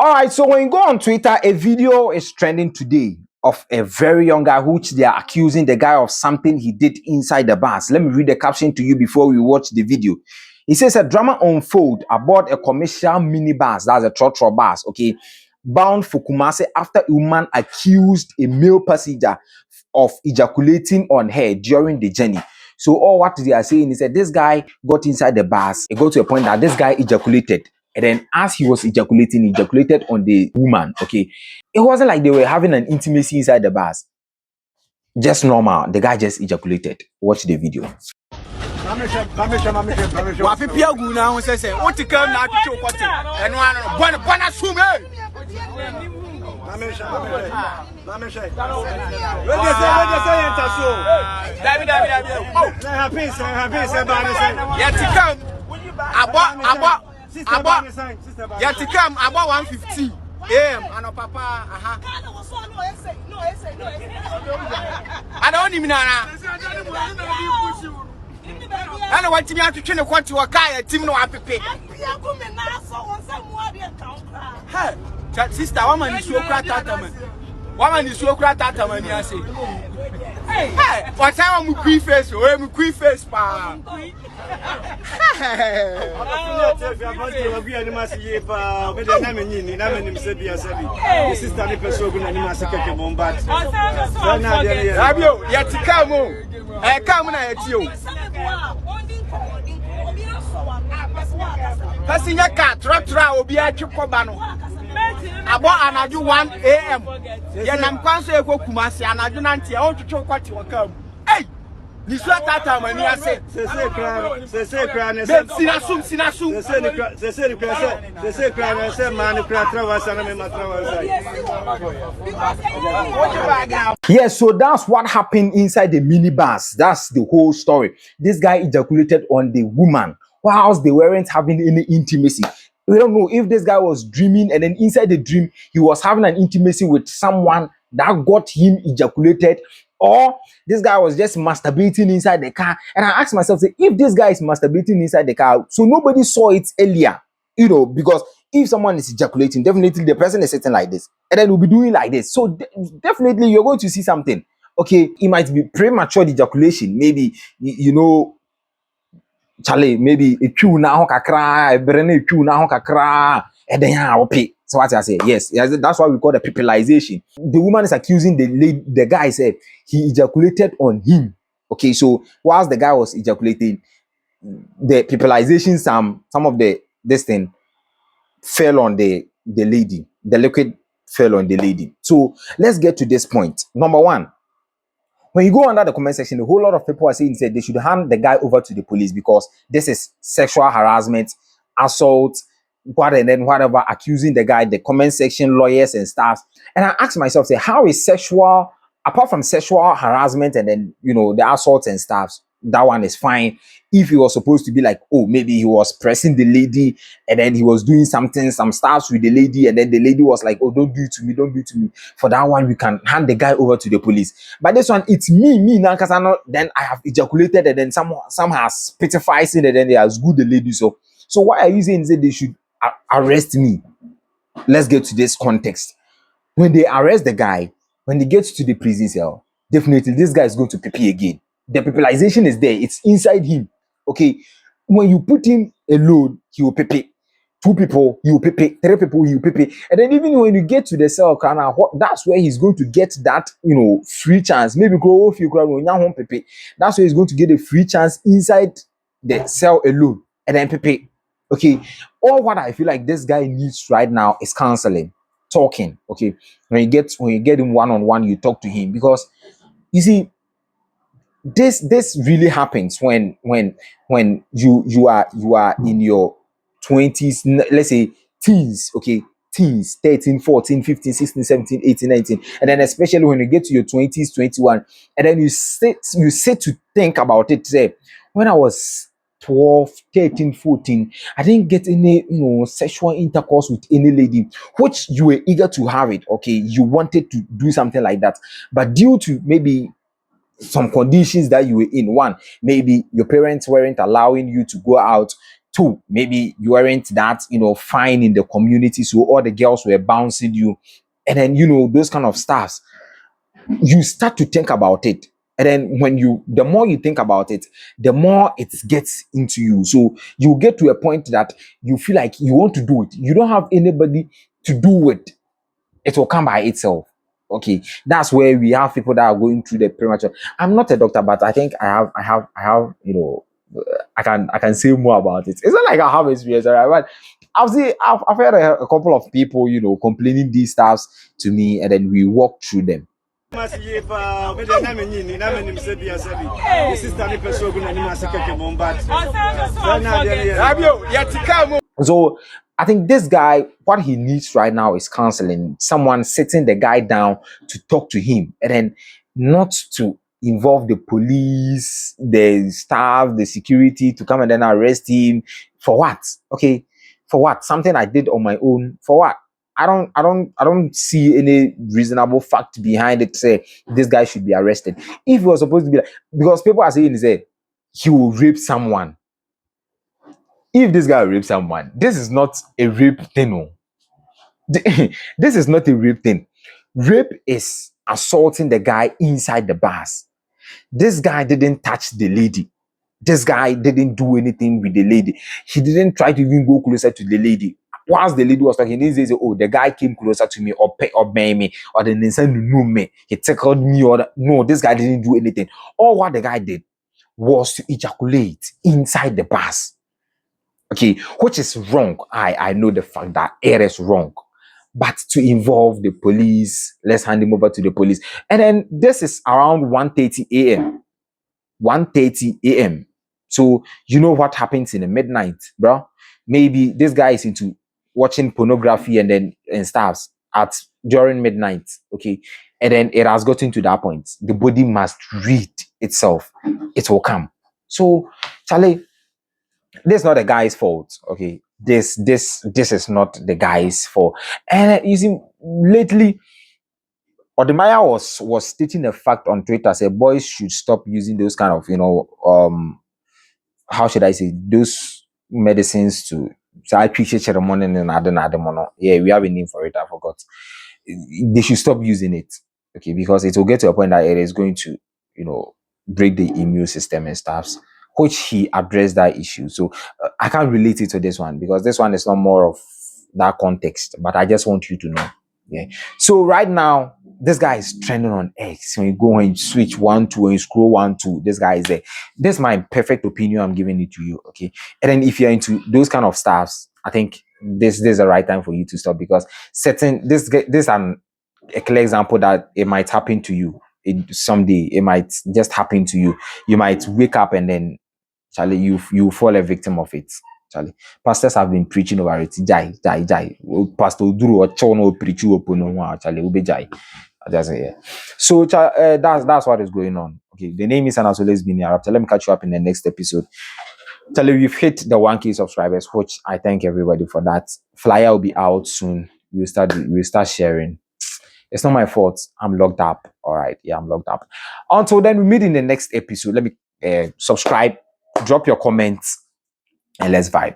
All right, so when you go on Twitter, a video is trending today of a very young guy, which they are accusing the guy of something he did inside the bus. Let me read the caption to you before we watch the video. He says a drama unfold aboard a commercial minibus, that's a Trotro bus, okay, bound for Kumasi after a woman accused a male passenger of ejaculating on her during the journey. So all what they are saying is that this guy got inside the bus. It got to a point that this guy ejaculated. And then as he was ejaculating, he ejaculated on the woman. Okay. It wasn't like they were having an intimacy inside the bus. Just normal. The guy just ejaculated. Watch the video. Yet to come about 1:50 a.m. and papa, I don't even know. I don't want to be out to train a quantity of a team no happy. Sister, woman is so cracked. Woman is so cracked. I say, hey, what time am I face? Or am I face? Pa. About another 1 a.m. Yeah, I'm constantly go Kumasi and I do not see how to choke what you come. Hey, this what that time when you say, Yes, so that's what happened inside the minibus. That's the whole story. This guy ejaculated on the woman whilst they weren't having any intimacy. We don't know if this guy was dreaming and then inside the dream he was having an intimacy with someone that got him ejaculated, or this guy was just masturbating inside the car. And I asked myself, say, if this guy is masturbating inside the car, so nobody saw it earlier, because if someone is ejaculating, definitely the person is sitting like this and then will be doing like this. So definitely you're going to see something. Okay, it might be premature ejaculation, maybe Charlie, maybe a chew now kakra, a brand chew now kakra, and then I'll pay. So what I say, yes, that's why we call the peopleization. The woman is accusing the guy said he ejaculated on him. Okay, so whilst the guy was ejaculating, the peopleization, some of this thing fell on the lady. The liquid fell on the lady. So let's get to this point. Number one. When you go under the comment section, a whole lot of people are saying that they should hand the guy over to the police because this is sexual harassment, assault, whatever, accusing the guy, the comment section, lawyers and staff. And I asked myself, say, how is sexual, apart from sexual harassment and then, the assault and stuff, that one is fine. If he was supposed to be like, oh, maybe he was pressing the lady and then he was doing some stuff with the lady and then the lady was like, oh, don't do it to me, don't do it to me. For that one, we can hand the guy over to the police. But this one, it's me now, because then I have ejaculated and then some has petified it and then they has good the lady. So why are you saying that they should arrest me? Let's get to this context. When they arrest the guy, when he gets to the prison cell, definitely this guy is going to PP again. The peopleization is there. It's inside him. Okay. When you put him alone, he will PP. 2 people, he will PP. 3 people, he will PP. And then even when you get to the cell, that's where he's going to get that, free chance. Maybe grow if you grow home PP. That's where he's going to get a free chance inside the cell alone. And then PP. Okay. All what I feel like this guy needs right now is counseling, talking. Okay. When you get him one-on-one, you talk to him, because you see, this really happens when you are in your 20s, let's say teens, okay, teens, 13, 14, 15, 16, 17, 18, 19, and then especially when you get to your 20s, 21, and then you sit to think about it. Say, when I was 12, 13, 14, I didn't get any sexual intercourse with any lady, which you were eager to have it. Okay, you wanted to do something like that, but due to maybe some conditions that you were in, one, maybe your parents weren't allowing you to go out Two, maybe you weren't that, fine in the community, so all the girls were bouncing you, and then those kind of stuffs. You start to think about it, and then the more you think about it, the more it gets into you. So you get to a point that you feel like you want to do it. You don't have anybody to do it. It will come by itself. Okay, that's where we have people that are going through the premature. I'm not a doctor, but I think I have, I can say more about it. It's not like I have experience, all right? But I've heard a couple of people, complaining these stuffs to me, and then we walk through them. So I think this guy, what he needs right now is counseling. Someone sitting the guy down to talk to him, and then not to involve the police, the staff, the security to come and then arrest him. For what? Okay, for what? Something I did on my own. For what? I don't see any reasonable fact behind it to say this guy should be arrested. If he was supposed to be because people are saying he will rape someone. If this guy rapes someone, this is not a rape thing. No. This is not a rape thing. Rape is assaulting the guy inside the bars. This guy didn't touch the lady. This guy didn't do anything with the lady. He didn't try to even go closer to the lady. Whilst the lady was talking, he didn't say, oh, the guy came closer to me or bang me or the Ninsen knew me. He tickled me no, this guy didn't do anything. All what the guy did was to ejaculate inside the bars. Okay, which is wrong. I know the fact that it is wrong. But to involve the police, let's hand him over to the police. And then this is around 1:30 a.m. 1:30 a.m. So you know what happens in the midnight, bro? Maybe this guy is into watching pornography and stuff during midnight. Okay. And then it has gotten to that point. The body must read itself. It will come. So, Charlie, this is not the guy's fault. Okay. This is not the guy's fault. And you see, lately, Odemaya was stating a fact on Twitter, say boys should stop using those kind of, how should I say, those medicines to I appreciate ceremony and other. Yeah, we have a name for it, I forgot. They should stop using it. Okay, because it will get to a point that it is going to, break the immune system and stuff, which he addressed that issue. So I can't relate it to this one because this one is not more of that context, but I just want you to know. Yeah. So right now, this guy is trending on X. When you go and switch 1, 2, and you scroll 1, 2, this guy is there. This is my perfect opinion. I'm giving it to you. Okay. And then if you're into those kind of stuffs, I think this is the right time for you to stop because this an a clear example that it might happen to you. Someday it might just happen to you. You might wake up and then, Charlie, you fall a victim of it. Charlie, pastors have been preaching over it. Jai. Pastor Duru or Chono preach you upon Charlie, ube jai. So that's what is going on. Okay, the name is Anaso Lesbian Rapture. Let me catch you up in the next episode. Charlie, we've hit the 1K subscribers, which I thank everybody for that. Flyer will be out soon. We'll start sharing. It's not my fault. I'm locked up. All right. Yeah, I'm locked up. Until then, we meet in the next episode. Let me subscribe, drop your comments, and let's vibe.